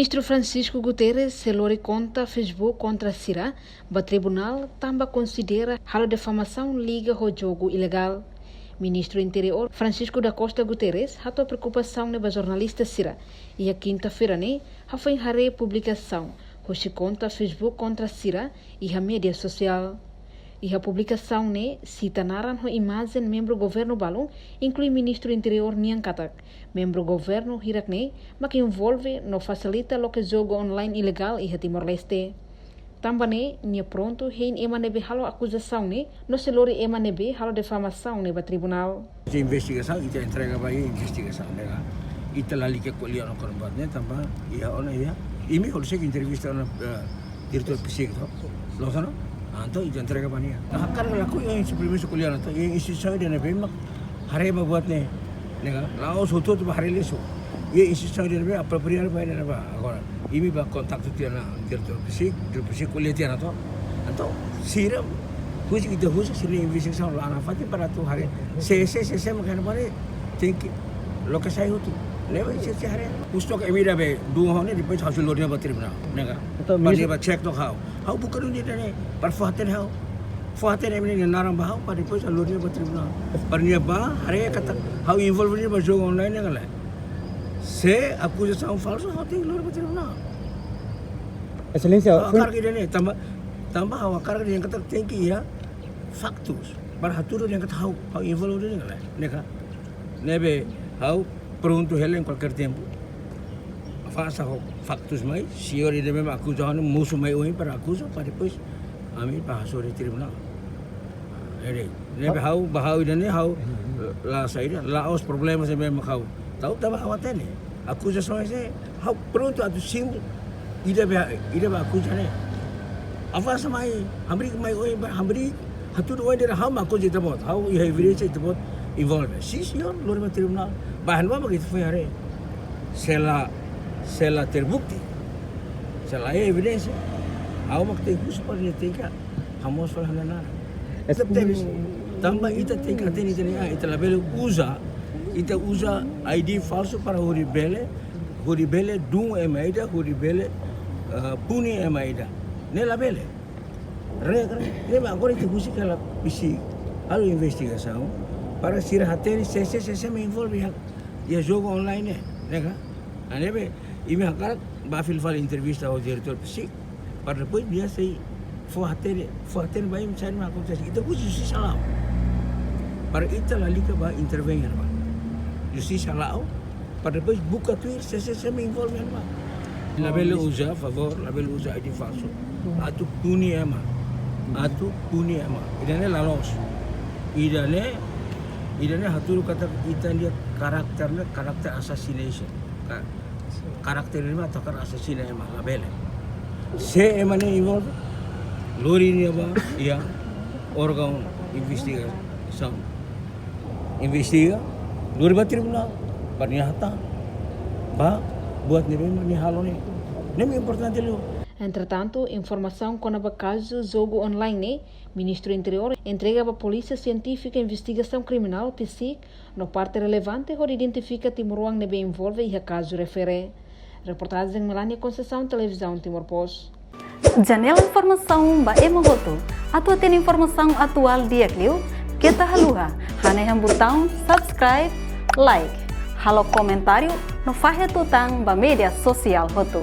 Ministro Francisco Guterres selori conta Facebook contra Sira, ba tribunal tambah considera halo defamação liga ao jogo ilegal. Ministro Interior Francisco da Costa Guterres hato preocupação neba jornalista Sira e a quinta-feira ne hafai hare publicação hoje conta Facebook contra Sira e a mídia social. E a publicação ne cita naran ho imagem membro governo balung inclui ministro interior Niang Katak, membro governo hirak ne mak envolve no facilita lo que jogo online ilegal e Timor-Leste. Tambah ne nia pronto hein ema nebe halo acusação ne no selori ema nebe halo defamação ne ba tribunal. A investigação ita entrega ba investigação nega ita lali ke kuliah no korban ne tambah ia ona ia imi hol sek entrevista na diretor psik lo sana anto ita entrega ba nia hakar laku yang sebelum kuliah na yang institusi dia nebe mak hare ba buat ne nega lao soto tu hare leso ye institusi dia nebe appropriate ba ne ba agora imi ba kontak tu dia na diretor psik kuliah dia na to anto siram husi kita husi sini investigação lá na fati para tu hare se makan bare think lo que sai hutu leva isi hare ustok emira be du hone depois hasil lornya ba tribunal nega bani ba check to how bukan ni ne par fahaten emini naram ba par depois lornya ba tribunal parnya ba hare kata how involved ni ba jogo online nega se acusação falso how tem lor ba tribunal Excelência, akar kita ni tambah akar yang kata tengki ya faktus para haturo yang kata how involved ni nega nebe how pronto helen qualquer tempo faça factos mais senhor ele mesmo acusa no muso mai oi para acusa para depois ami para sobre tribunal ele nebe how idane how la saída lá os problemas é mesmo how tahu tambah awatene acusações é how pronto atu sim ida acusa ne avança mai hamri mai oi hamri haturo oi der how acusa tabot how you have reached tabot involved si senhor lor tribunal bahan apa begitu foi hare sela terbukti sela evidência ao mak tem curso para tingkat hamos falah nana tambah ita tingkat ini jadi ita label usa ID falso para horibele dung emaida horibele puni emaida ne label re agora itu curso que ela pisi a investigação para sir hateri se me envolve ya jogo online nega anebe imi hakar ba fal entrevista ao diretor psik para depois dia sei for hateri vai mencari uma acontece itu justiça salah para ita la liga ba intervenir ba justiça salah para depois buka tu se me envolve ba label usa favor label usa ID falso atu puni ema idane lalos idane haturu kata kita lihat karakter assassination karakter ini atau assassination emang label se emane involved lori ni ba ya organ investiga lori ba tribunal pernyataan ba buat ni halo ni importante lo. Entretanto, informação com o caso jogo online ne, Ministro Interior entrega para a Polícia Científica Investigação Criminal PSIC no parte relevante onde identifica Timor-Leste nebe envolve e a caso refere. Reportagem Melania Conceição, Televisão Timor Post. Janela informação ba emogoto. Atua tem informação atual dia kliu. Kita haluha. Haneham botão subscribe, like. Halo comentário no fahe tutang ba media sosial hotu.